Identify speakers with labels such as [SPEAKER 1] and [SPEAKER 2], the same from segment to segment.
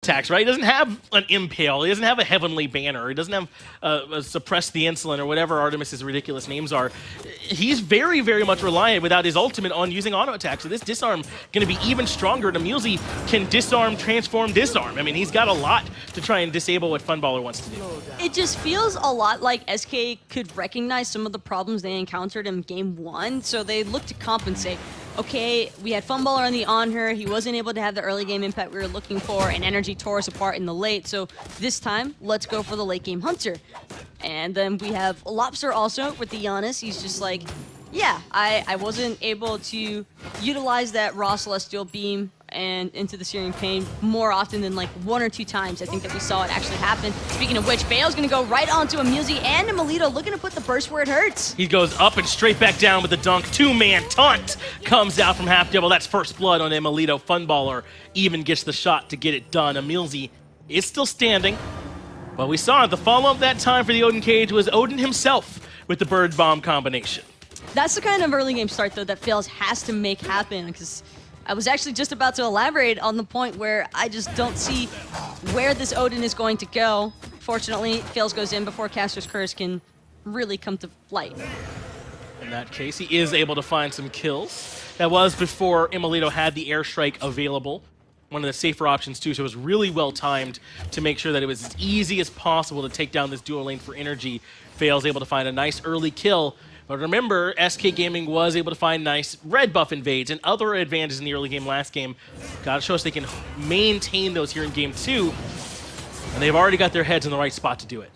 [SPEAKER 1] attacks, right? He doesn't have an Impale. He doesn't have a Heavenly Banner. He doesn't have Suppress the Insolent or whatever Artemis's ridiculous names are. He's very, very much reliant without his ultimate on using auto attack. So this disarm going to be even stronger. Namilzi can disarm, transform, disarm. I mean, he's got a lot to try and disable what Funballer wants to do.
[SPEAKER 2] It just feels a lot like SK could recognize some of the problems they encountered in game 1, so they look to compensate. Okay, we had Funballer on the Honor, he wasn't able to have the early game impact we were looking for, and NRG tore us apart in the late, so this time, let's go for the late game Hunter. And then we have Lobster also with the Giannis. He's just like, yeah, I wasn't able to utilize that raw Celestial Beam and into the Searing Pain more often than like 1 or 2 times I think that we saw it actually happen. Speaking of which, Bale's gonna go right onto Amuzi and Melito looking to put the burst where it hurts.
[SPEAKER 1] He goes up and straight back down with the dunk. 2-man taunt comes out from Half Devil. That's first blood on Melito. Funballer even gets the shot to get it done. Emilzi is still standing, but we saw it. The follow-up that time for the Odin Cage was Odin himself with the Bird Bomb combination.
[SPEAKER 2] That's the kind of early game start though that Fails has to make happen, because I was actually just about to elaborate on the point where I just don't see where this Odin is going to go. Fortunately, Fails goes in before Caster's Curse can really come to light.
[SPEAKER 1] In that case, he is able to find some kills. That was before Emilito had the airstrike available. One of the safer options too, so it was really well timed to make sure that it was as easy as possible to take down this dual lane for Energy. Fails able to find a nice early kill. But remember, SK Gaming was able to find nice red buff invades and other advantages in the early game last game. Gotta show us they can maintain those here in game 2. And they've already got their heads in the right spot to do it.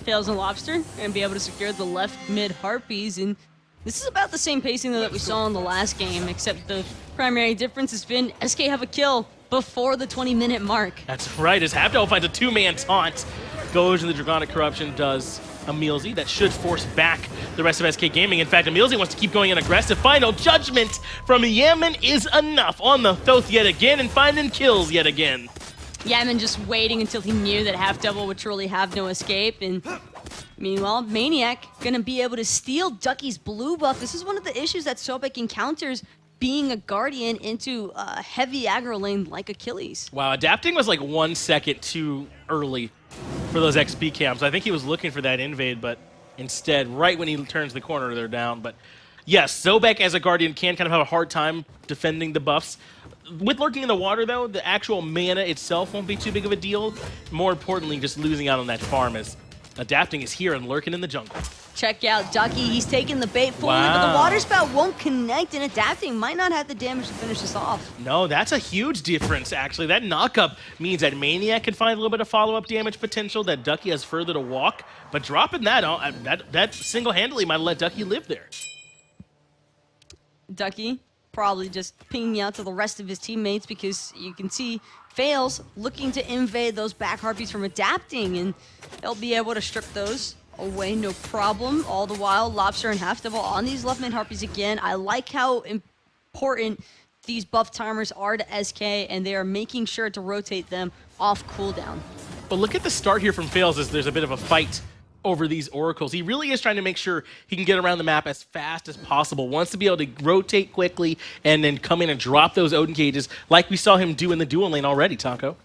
[SPEAKER 2] Fails and Lobster gonna be able to secure the left mid Harpies, and this is about the same pacing though that we saw in the last game, except the primary difference has been SK have a kill before the 20-minute mark.
[SPEAKER 1] That's right, as Habdell finds a 2-man taunt. Goes in the Dragonic Corruption, does Emilzi. That should force back the rest of SK Gaming. In fact, Emilzi wants to keep going in aggressive. Final Judgment from Yemen is enough on the Thoth yet again and finding kills yet again.
[SPEAKER 2] Yemen just waiting until he knew that Half Devil would truly have no escape, and meanwhile, Maniac gonna be able to steal Ducky's blue buff. This is one of the issues that Sobek encounters being a Guardian into a heavy aggro lane like Achilles.
[SPEAKER 1] Wow, adapting was like 1 second too early for those XP camps. I think he was looking for that invade, but instead, right when he turns the corner, they're down. But yes, Sobek as a Guardian can kind of have a hard time defending the buffs. With lurking in the water, though, the actual mana itself won't be too big of a deal. More importantly, just losing out on that farm as adapting is here and lurking in the jungle.
[SPEAKER 2] Check out Ducky, he's taking the bait fully, but the water spout won't connect, and adapting might not have the damage to finish this off.
[SPEAKER 1] No, that's a huge difference, actually. That knockup means that Maniac can find a little bit of follow-up damage potential, that Ducky has further to walk, but dropping that single-handedly might let Ducky live there.
[SPEAKER 2] Ducky probably just pinging out to the rest of his teammates, because you can see Fails looking to invade those back Harpies from adapting, and they'll be able to strip those away, no problem. All the while, Lobster and Half Devil on these left mid Harpies again. I like how important these buff timers are to SK, and they are making sure to rotate them off cooldown.
[SPEAKER 1] But look at the start here from Fails as there's a bit of a fight over these oracles. He really is trying to make sure he can get around the map as fast as possible. Wants to be able to rotate quickly and then come in and drop those Odin cages like we saw him do in the dual lane already, Taco.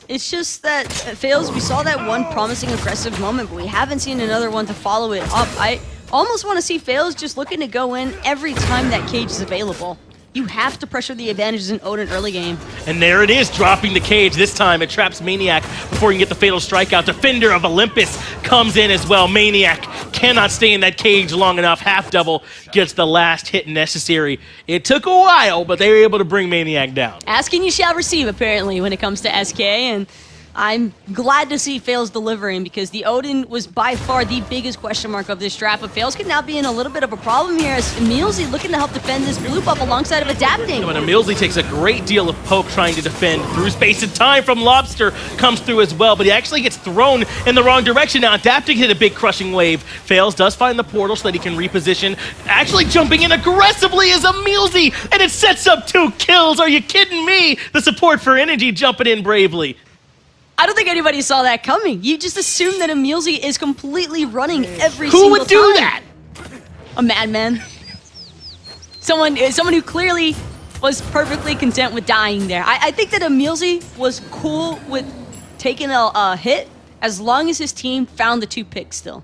[SPEAKER 2] It's just that Fails, we saw that one promising aggressive moment, but we haven't seen another one to follow it up. I almost want to see Fails just looking to go in every time that cage is available. You have to pressure the advantages in Odin early game.
[SPEAKER 1] And there it is, dropping the cage. This time it traps Maniac before he can get the fatal strikeout. Defender of Olympus comes in as well. Maniac cannot stay in that cage long enough. Half Devil gets the last hit necessary. It took a while, but they were able to bring Maniac down.
[SPEAKER 2] Asking you shall receive, apparently, when it comes to SK, and I'm glad to see Fails delivering, because the Odin was by far the biggest question mark of this draft, but Fails could now be in a little bit of a problem here as Emilzi looking to help defend this blue buff alongside of adapting.
[SPEAKER 1] But Emilzi takes a great deal of poke trying to defend through space and time from Lobster comes through as well, but he actually gets thrown in the wrong direction. Now adapting hit a big crushing wave. Fails, does find the portal so that he can reposition. Actually jumping in aggressively is Emilzi, and it sets up 2 kills. Are you kidding me? The support for Energy jumping in bravely.
[SPEAKER 2] I don't think anybody saw that coming. You just assume that Emilzi is completely running every single time.
[SPEAKER 1] Who would do that?
[SPEAKER 2] A madman. Someone who clearly was perfectly content with dying there. I think that Emilzy was cool with taking a hit as long as his team found the 2 picks still.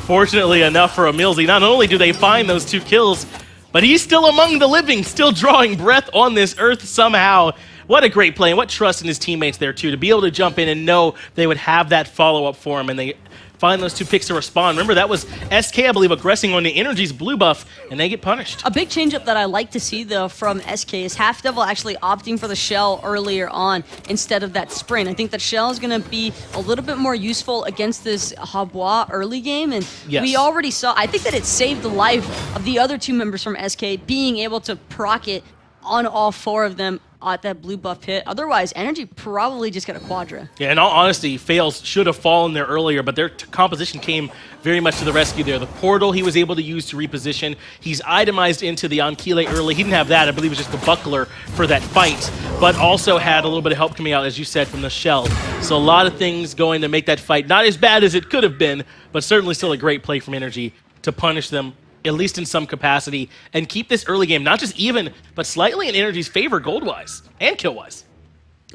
[SPEAKER 1] Fortunately enough for Emilzy, not only do they find those 2 kills, but he's still among the living, still drawing breath on this earth somehow. What a great play, and what trust in his teammates there, too, to be able to jump in and know they would have that follow-up for him, and they find those 2 picks to respond. Remember, that was SK, I believe, aggressing on the NRG's blue buff, and they get punished.
[SPEAKER 2] A big changeup that I like to see, though, from SK is Half Devil actually opting for the shell earlier on instead of that sprint. I think that shell is going to be a little bit more useful against this Habois early game, and
[SPEAKER 1] yes,
[SPEAKER 2] we already saw, I think that it saved the life of the other 2 members from SK being able to proc it on all 4 of them at that blue buff hit. Otherwise, NRG probably just got a quadra.
[SPEAKER 1] Yeah, in all honesty, Fails should have fallen there earlier, but their composition came very much to the rescue there. The portal he was able to use to reposition. He's itemized into the Ankile early. He didn't have that. I believe it was just the buckler for that fight, but also had a little bit of help coming out, as you said, from the shell. So a lot of things going to make that fight not as bad as it could have been, but certainly still a great play from NRG to punish them, at least in some capacity, and keep this early game not just even, but slightly in NRG's favor gold-wise and kill-wise.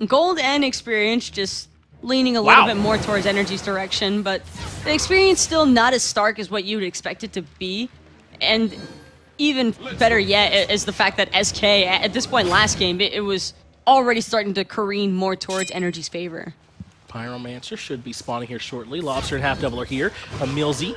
[SPEAKER 2] Gold and experience just leaning a little bit more towards NRG's direction, but the experience still not as stark as what you would expect it to be. And even better yet is the fact that SK, at this point last game, it was already starting to careen more towards NRG's favor.
[SPEAKER 1] Pyromancer should be spawning here shortly. Lobster and Half Devil are here. Emilzy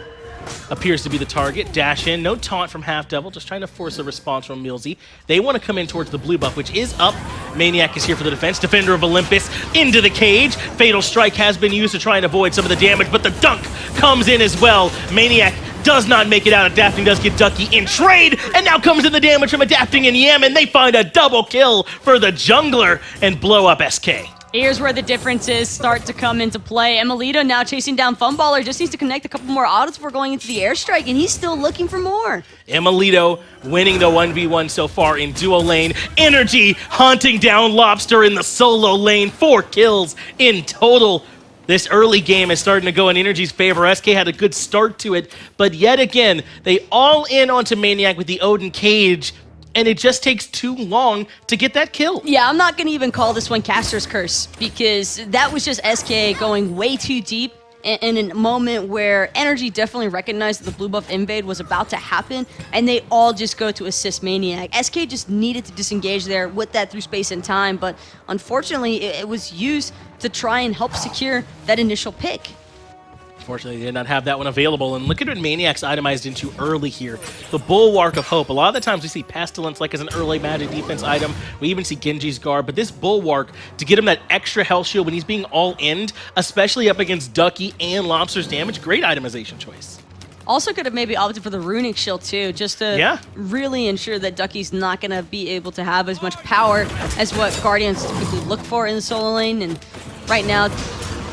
[SPEAKER 1] appears to be the target. Dash in. No taunt from Half Devil. Just trying to force a response from Emilzy. They want to come in towards the blue buff, which is up. Maniac is here for the defense. Defender of Olympus into the cage. Fatal Strike has been used to try and avoid some of the damage, but the dunk comes in as well. Maniac does not make it out. Adapting does get Ducky in trade, and now comes in the damage from Adapting and Yemen. They find a double kill for the jungler and blow up SK.
[SPEAKER 2] Here's where the differences start to come into play. Emilito now chasing down Funballer, just needs to connect a couple more autos before going into the airstrike, and he's still looking for more.
[SPEAKER 1] Emilito winning the 1v1 so far in duo lane. NRG hunting down Lobster in the solo lane. 4 kills in total. This early game is starting to go in NRG's favor. SK had a good start to it, but yet again, they all in onto Maniac with the Odin cage, and it just takes too long to get that kill.
[SPEAKER 2] Yeah, I'm not going to even call this one Caster's Curse, because that was just SK going way too deep in a moment where NRG definitely recognized that the blue buff invade was about to happen, and they all just go to assist Maniac. SK just needed to disengage there with that through space and time, but unfortunately, it was used to try and help secure that initial pick.
[SPEAKER 1] Unfortunately, they did not have that one available, and look at what Maniac's itemized into early here. The Bulwark of Hope. A lot of the times we see Pestilence like as an early magic defense item. We even see Genji's Guard, but this Bulwark, to get him that extra health shield when he's being all-in, especially up against Ducky and Lobster's damage, great itemization choice.
[SPEAKER 2] Also could have maybe opted for the Runic Shield too, just to really ensure that Ducky's not going to be able to have as much power as what Guardians typically look for in the solo lane, and right now,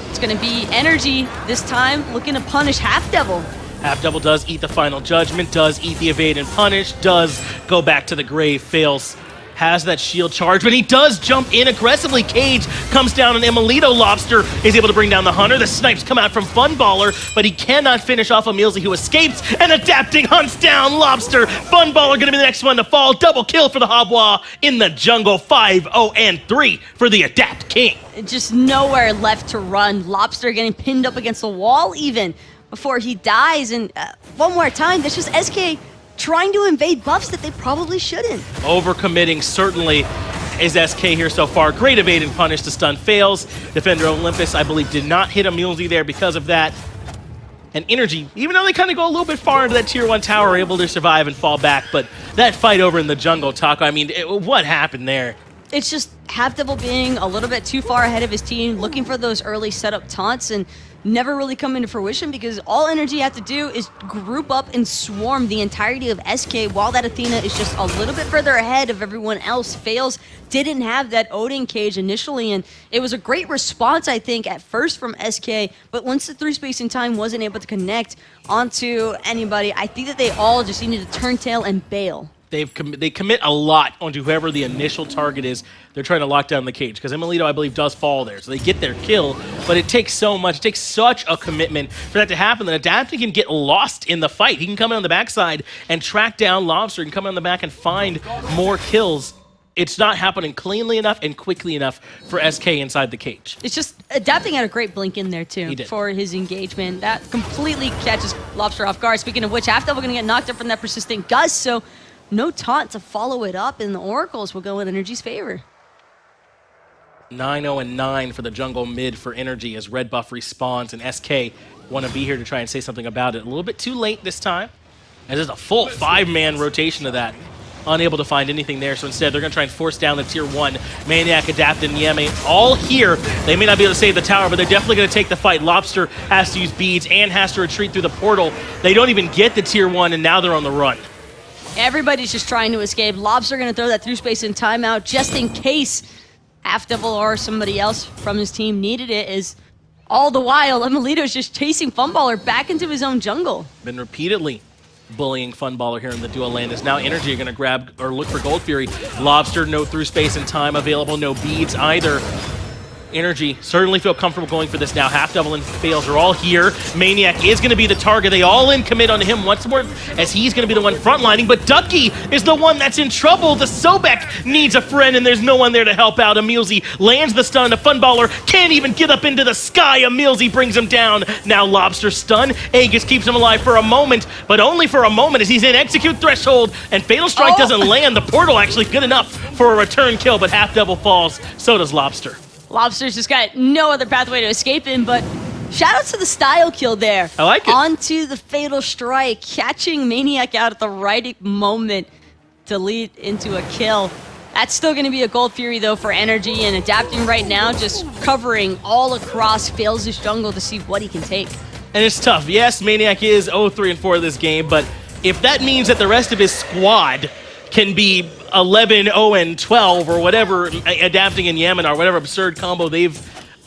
[SPEAKER 2] it's going to be NRG this time looking to punish Half Devil.
[SPEAKER 1] Half Devil does eat the final judgment, does eat the evade and punish, does go back to the grave, fails, has that shield charge, but he does jump in aggressively. Cage comes down, and Emilito Lobster is able to bring down the Hunter. The snipes come out from Funballer, but he cannot finish off Emilzy, who escapes, and Adapting hunts down Lobster. Funballer going to be the next one to fall. Double kill for the Habois in the jungle. 5-0-3 for the Adapt King.
[SPEAKER 2] Just nowhere left to run. Lobster getting pinned up against the wall even before he dies, and one more time, that's just SK trying to invade buffs that they probably shouldn't.
[SPEAKER 1] Overcommitting certainly is SK here so far. Great evade and punish. The stun fails. Defender Olympus, I believe, did not hit Emilzy there because of that. And NRG, even though they kind of go a little bit far into that tier 1 tower, are able to survive and fall back. But that fight over in the jungle, Taco, I mean, what happened there?
[SPEAKER 2] It's just Half Devil being a little bit too far ahead of his team, looking for those early setup taunts, and never really come into fruition because all NRG have to do is group up and swarm the entirety of SK while that Athena is just a little bit further ahead of everyone else. Fails didn't have that Odin cage initially, and it was a great response, I think, at first from SK, but once the through space and time wasn't able to connect onto anybody, I think that they all just needed to turn tail and bail.
[SPEAKER 1] They commit a lot onto whoever the initial target is. They're trying to lock down the cage because Emilito, I believe, does fall there. So they get their kill, but it takes so much. It takes such a commitment for that to happen that Adapting can get lost in the fight. He can come in on the backside and track down Lobster and come in on the back and find more kills. it's not happening cleanly enough and quickly enough for SK inside the cage.
[SPEAKER 2] It's just adapting had a great blink in there too
[SPEAKER 1] He did.
[SPEAKER 2] for his engagement. That completely catches Lobster off guard. Speaking of which, Half Devil going to get knocked up from that persistent gust, so no taunt to follow it up, and the Oracles will go in NRG's favor.
[SPEAKER 1] 9-0 and 9 for the jungle mid for NRG as red buff respawns, and SK want to be here to try and say something about it. A little bit too late this time, as there's a full 5-man rotation of that. Unable to find anything there, so instead they're going to try and force down the tier 1. Maniac, Adapt, and Yemi all here. They may not be able to save the tower, but they're definitely going to take the fight. Lobster has to use beads and has to retreat through the portal. They don't even get the tier 1, and now they're on the run.
[SPEAKER 2] Everybody's just trying to escape. Lobster going to throw that through space in timeout just in case Half Devil or somebody else from his team needed it, is all the while Emilito's just chasing Funballer back into his own jungle.
[SPEAKER 1] Been repeatedly bullying Funballer here in the dual lane. Is now NRG are going to grab or look for Gold Fury. Lobster, no through space and time available, no beads either. NRG certainly feel comfortable going for this now. Half Devil and Fails are all here. Maniac is going to be the target. They all in commit on him once more as he's going to be the one frontlining, but Ducky is the one that's in trouble. The Sobek needs a friend and there's no one there to help out. Emilzy lands the stun. The Funballer can't even get up into the sky. Emilzy brings him down. Now Lobster stun. Aegis keeps him alive for a moment, but only for a moment as he's in execute threshold and Fatal Strike doesn't land. The portal actually good enough for a return kill, but Half Devil falls. So does Lobster.
[SPEAKER 2] Lobster's just got no other pathway to escape in, but shout out to the style kill there.
[SPEAKER 1] I like it.
[SPEAKER 2] Onto the Fatal Strike, catching Maniac out at the right moment to lead into a kill. That's still going to be a Gold Fury, though, for NRG, and adapting right now, just covering all across Fails' jungle to see what he can take.
[SPEAKER 1] And it's tough. Yes, Maniac is 0-3 and 4 this game, but if that means that the rest of his squad can be 11-0 and 12 or whatever, Adapting and Yemen or whatever absurd combo they've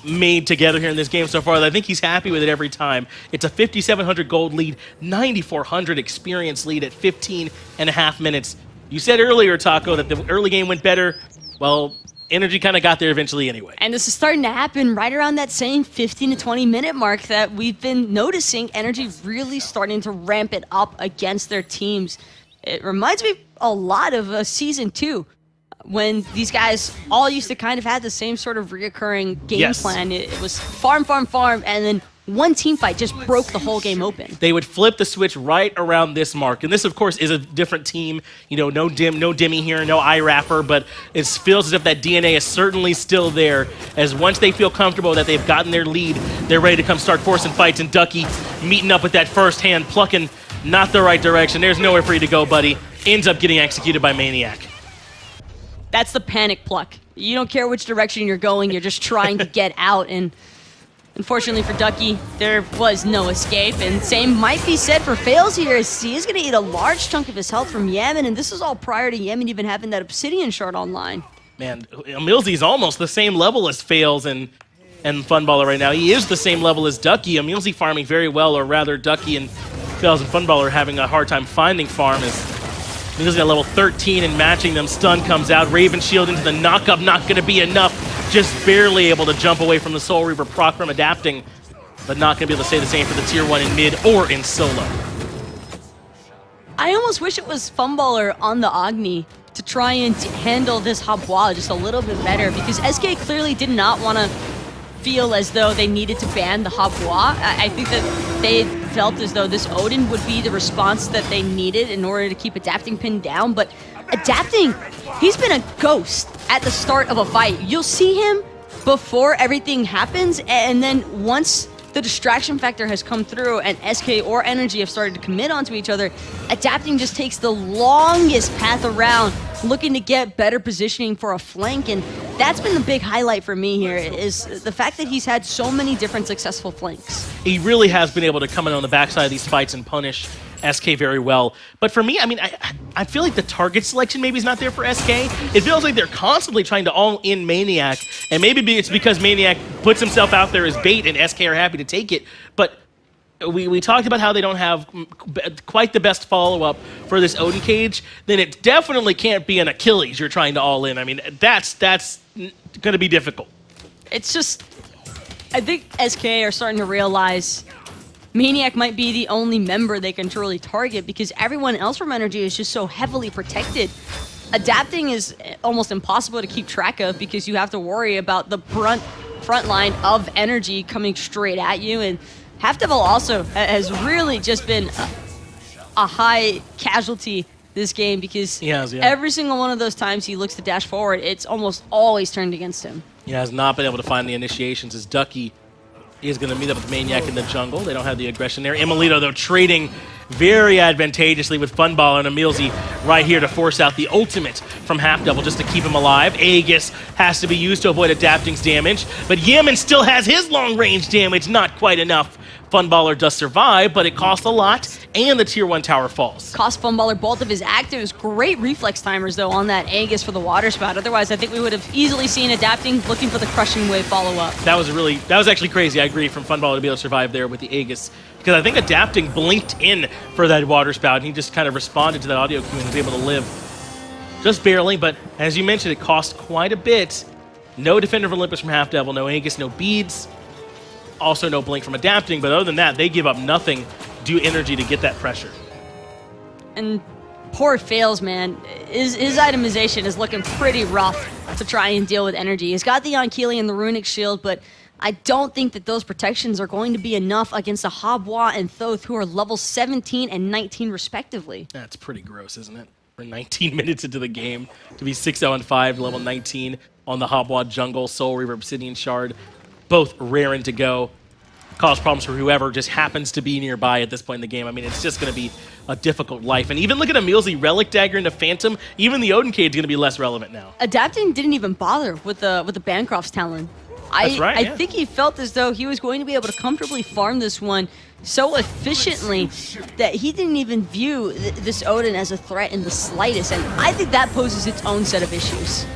[SPEAKER 1] made together here in this game so far, I think he's happy with it every time. It's a 5,700 gold lead, 9,400 experience lead at 15 and a half minutes. You said earlier, Taco, that the early game went better. Well, NRG kind of got there eventually anyway.
[SPEAKER 2] And this is starting to happen right around that same 15 to 20 minute mark that we've been noticing NRG really starting to ramp it up against their teams. It reminds me a lot of Season 2, when these guys all used to kind of have the same sort of reoccurring game plan. It was farm, farm, farm, and then one team fight just broke the whole game open.
[SPEAKER 1] They would flip the switch right around this mark, and this, of course, is a different team. You know, no Dimmy here, no iRapper, but it feels as if that DNA is certainly still there, as once they feel comfortable that they've gotten their lead, they're ready to come start forcing fights, and Ducky meeting up with that first hand, plucking not the right direction. There's nowhere for you to go, buddy. Ends up getting executed by Maniac.
[SPEAKER 2] That's the panic pluck. You don't care which direction you're going, you're just trying to get out, and unfortunately for Ducky, there was no escape, and same might be said for Fails here, as he is going to eat a large chunk of his health from Yemen, and this is all prior to Yemen even having that Obsidian shard online. Man,
[SPEAKER 1] Emilzy's almost the same level as Fails and Funballer right now. He is the same level as Ducky. Emilzy farming very well, or rather Ducky and Fails and Funballer are having a hard time finding farm as Emilzy at level 13 and matching them. Stun comes out. Raven Shield into the knockup. Not going to be enough. Just barely able to jump away from the Soul Reaver proc from Adapting, but not going to be able to say the same for the tier 1 in mid or in solo.
[SPEAKER 2] I almost wish it was Funballer on the Agni to try and handle this Habwa just a little bit better, because SK clearly did not want to feel as though they needed to ban the Habwa. I think that they felt as though this Odin would be the response that they needed in order to keep Adapting pinned down, but Adapting, he's been a ghost at the start of a fight. You'll see him before everything happens, and then once the distraction factor has come through and SK or NRG have started to commit onto each other, Adapting just takes the longest path around, looking to get better positioning for a flank, and that's been the big highlight for me here, is the fact that he's had so many different successful flanks.
[SPEAKER 1] He really has been able to come in on the backside of these fights and punish SK very well. But for me, I mean, I feel like the target selection maybe is not there for SK. It feels like they're constantly trying to all-in Maniac, and maybe it's because Maniac puts himself out there as bait and SK are happy to take it. But we talked about how they don't have quite the best follow-up for this Odin cage. Then it definitely can't be an Achilles you're trying to all-in. I mean, that's going to be difficult.
[SPEAKER 2] It's just, I think SK are starting to realize Maniac might be the only member they can truly target, because everyone else from NRG is just so heavily protected. adapting is almost impossible to keep track of because you have to worry about the front line of NRG coming straight at you. And Half Devil also has really just been a high casualty this game because every single one of those times he looks to dash forward, it's almost always turned against him.
[SPEAKER 1] He has not been able to find the initiations as Ducky is going to meet up with Maniac in the jungle. They don't have the aggression there. Imolito, though, trading very advantageously with Funballer and Emilzy right here to force out the ultimate from Half Devil just to keep him alive. Aegis has to be used to avoid Adapting's damage, but Yemen still has his long-range damage, not quite enough. Funballer does survive, but it costs a lot, and the Tier 1 tower falls.
[SPEAKER 2] Cost Funballer both of his actives. Great reflex timers, though, on that Aegis for the water spout. Otherwise, I think we would have easily seen Adapting looking for the Crushing Wave follow-up.
[SPEAKER 1] That was actually crazy, I agree, from Funballer to be able to survive there with the Aegis. Because I think Adapting blinked in for that water spout, and he just kind of responded to that audio cue and was able to live. Just barely, but as you mentioned, it cost quite a bit. No Defender of Olympus from Half Devil, no Aegis, no beads. Also no blink from Adapting, but other than that, they give up nothing due energy to get that pressure.
[SPEAKER 2] And poor Fails, man. His itemization is looking pretty rough to try and deal with energy. He's got the Ankyli and the Runic Shield, but I don't think that those protections are going to be enough against a Habwa and Thoth, who are level 17 and 19 respectively.
[SPEAKER 1] That's pretty gross, isn't it? For 19 minutes into the game to be 6-0-5, level 19 on the Habwa jungle, Soul Reaver, Obsidian Shard, both raring to go. Cause problems for whoever just happens to be nearby at this point in the game. I mean, it's just going to be a difficult life. And even look at Emilzy, Relic Dagger into Phantom, even the Odin Cage is going to be less relevant now.
[SPEAKER 2] Adapting didn't even bother with the Bancroft's Talon.
[SPEAKER 1] That's right,
[SPEAKER 2] I think he felt as though he was going to be able to comfortably farm this one so efficiently that he didn't even view this Odin as a threat in the slightest. And I think that poses its own set of issues.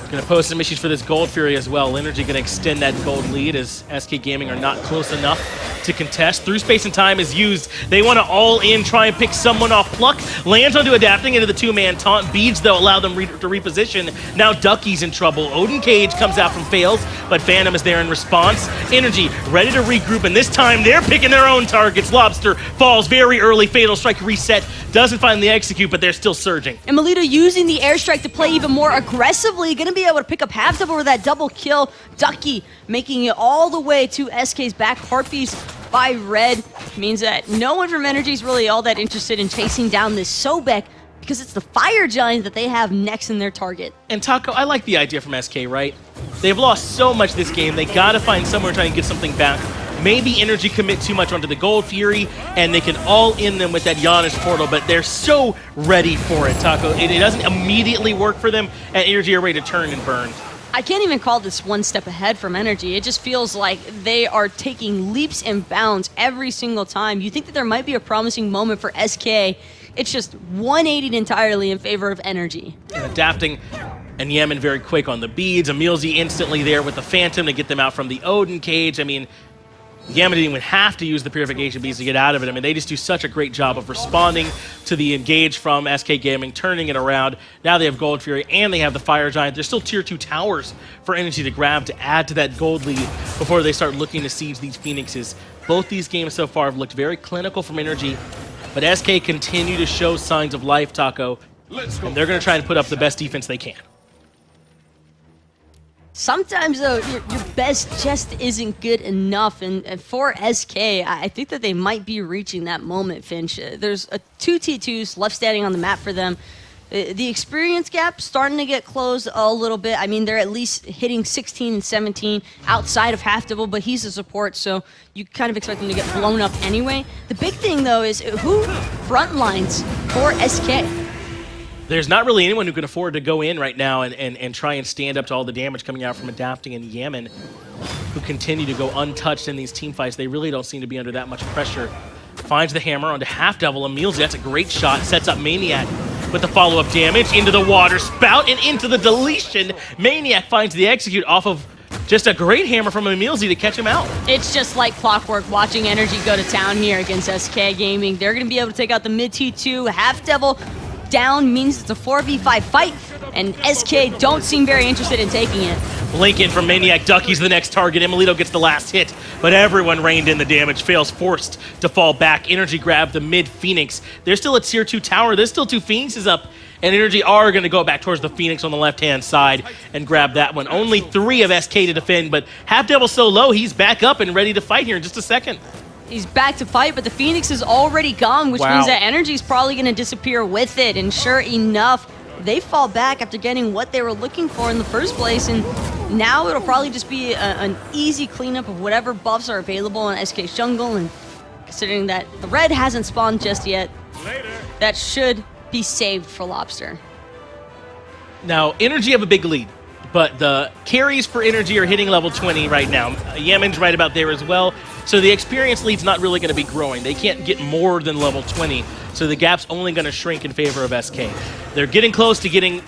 [SPEAKER 1] Going to post some issues for this Gold Fury as well. Linergy going to extend that gold lead as SK Gaming are not close enough to contest. Through space and time is used. They want to all in, try and pick someone off. Pluck lands onto Adapting into the two-man taunt. Beads, though, allow them to reposition. Now Ducky's in trouble. Odin Cage comes out from Fails, but Phantom is there in response. Energy ready to regroup, and this time they're picking their own targets. Lobster falls very early. Fatal Strike reset. Doesn't finally execute, but they're still surging.
[SPEAKER 2] And Melito using the airstrike to play even more aggressively. Going to be able to pick up Half Devil with that double kill. Ducky making it all the way to SK's back. Harpies by Red means that no one from NRG is really all that interested in chasing down this Sobek because it's the Fire Giant that they have next in their target.
[SPEAKER 1] And Taco, I like the idea from SK, right? They've lost so much this game. They got to find somewhere to try and get something back. Maybe NRG commit too much onto the Gold Fury, and they can all in them with that Giannis portal, but they're so ready for it, Taco. It doesn't immediately work for them, and NRG are ready to turn and burn.
[SPEAKER 2] I can't even call this one step ahead from NRG. It just feels like they are taking leaps and bounds every single time. You think that there might be a promising moment for SK. It's just 180'd entirely in favor of NRG.
[SPEAKER 1] And Adapting and Yemen very quick on the beads. Emilzy instantly there with the Phantom to get them out from the Odin Cage. I mean, Yemen didn't even have to use the Purification Beads to get out of it. I mean, they just do such a great job of responding to the engage from SK Gaming, turning it around. Now they have Gold Fury and they have the Fire Giant. There's still Tier 2 towers for energy to grab to add to that gold lead before they start looking to siege these Phoenixes. Both these games so far have looked very clinical from energy, but SK continue to show signs of life, Taco, and they're going to try and put up the best defense they can.
[SPEAKER 2] Sometimes, though, your best just isn't good enough, and for SK, I think that they might be reaching that moment, Finch. There's two T2s left standing on the map for them. The experience gap starting to get closed a little bit. I mean, they're at least hitting 16 and 17 outside of Half Devil, but he's a support, so you kind of expect them to get blown up anyway. The big thing, though, is who front lines for SK?
[SPEAKER 1] There's not really anyone who can afford to go in right now and try and stand up to all the damage coming out from Adapting and Yemen, who continue to go untouched in these team fights. They really don't seem to be under that much pressure. Finds the hammer onto Half Devil. Emilzy, that's a great shot. Sets up Maniac with the follow-up damage into the water spout and into the deletion. Maniac finds the execute off of just a great hammer from Emilzy to catch him out.
[SPEAKER 2] It's just like clockwork watching NRG go to town here against SK Gaming. They're going to be able to take out the mid T2. Half Devil down means it's a 4v5 fight, and SK don't seem very interested in taking it.
[SPEAKER 1] Blink in from Maniac Duck, he's the next target. Emilito gets the last hit, but everyone reined in the damage. Fails, forced to fall back. NRG grab the mid Phoenix. There's still a tier 2 tower. There's still 2 Phoenixes up, and NRG are going to go back towards the Phoenix on the left-hand side and grab that one. Only 3 of SK to defend, but Half Devil's so low, he's back up and ready to fight here in just a second.
[SPEAKER 2] He's back to fight, but the Phoenix is already gone, which means that NRG's probably going to disappear with it, and sure enough, they fall back after getting what they were looking for in the first place, and now it'll probably just be an easy cleanup of whatever buffs are available in SK's jungle, and considering that the red hasn't spawned just yet, that should be saved for Lobster.
[SPEAKER 1] Now, NRG have a big lead, but the carries for NRG are hitting level 20 right now. Yemen's right about there as well, so the experience lead's not really going to be growing. They can't get more than level 20, so the gap's only going to shrink in favor of SK. They're getting close to getting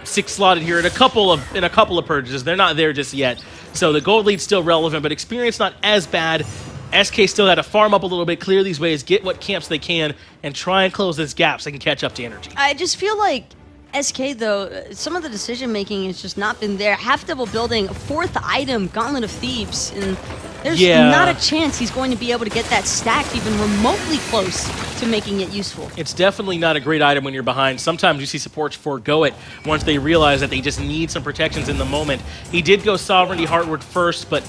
[SPEAKER 1] 6 slotted here in a couple of purges. They're not there just yet, so the gold lead's still relevant, but experience not as bad. SK still got to farm up a little bit, clear these ways, get what camps they can, and try and close this gap so they can catch up to NRG.
[SPEAKER 2] I just feel like SK, though, some of the decision-making has just not been there. Half Devil building a 4th item, Gauntlet of Thieves, and there's not a chance he's going to be able to get that stacked even remotely close to making it useful.
[SPEAKER 1] It's definitely not a great item when you're behind. Sometimes you see supports forego it once they realize that they just need some protections in the moment. He did go Sovereignty Heartward first, but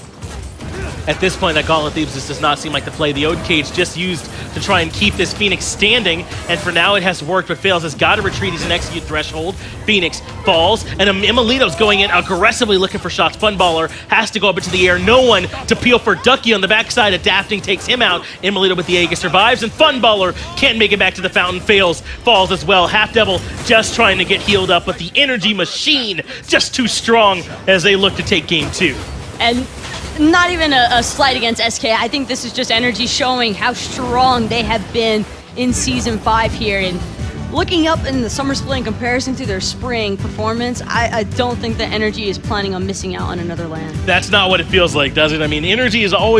[SPEAKER 1] at this point, that Gauntlet Thieves just does not seem like the play. The Ode Cage just used to try and keep this Phoenix standing, and for now it has worked, but fails. Has got to retreat. He's an execute threshold. Phoenix falls, and Emilito's going in aggressively looking for shots. Funballer has to go up into the air. No one to peel for Ducky on the backside. Adapting takes him out. Emilito with the Aegis survives, and Funballer can't make it back to the fountain. Fails, falls as well. Half Devil just trying to get healed up, but the NRG machine just too strong as they look to take game 2.
[SPEAKER 2] And not even a slight against SK. I think this is just NRG showing how strong they have been in Season 5 here. And looking up in the Summer Split in comparison to their Spring performance, I don't think that NRG is planning on missing out on another land.
[SPEAKER 1] That's not what it feels like, does it? I mean, NRG is always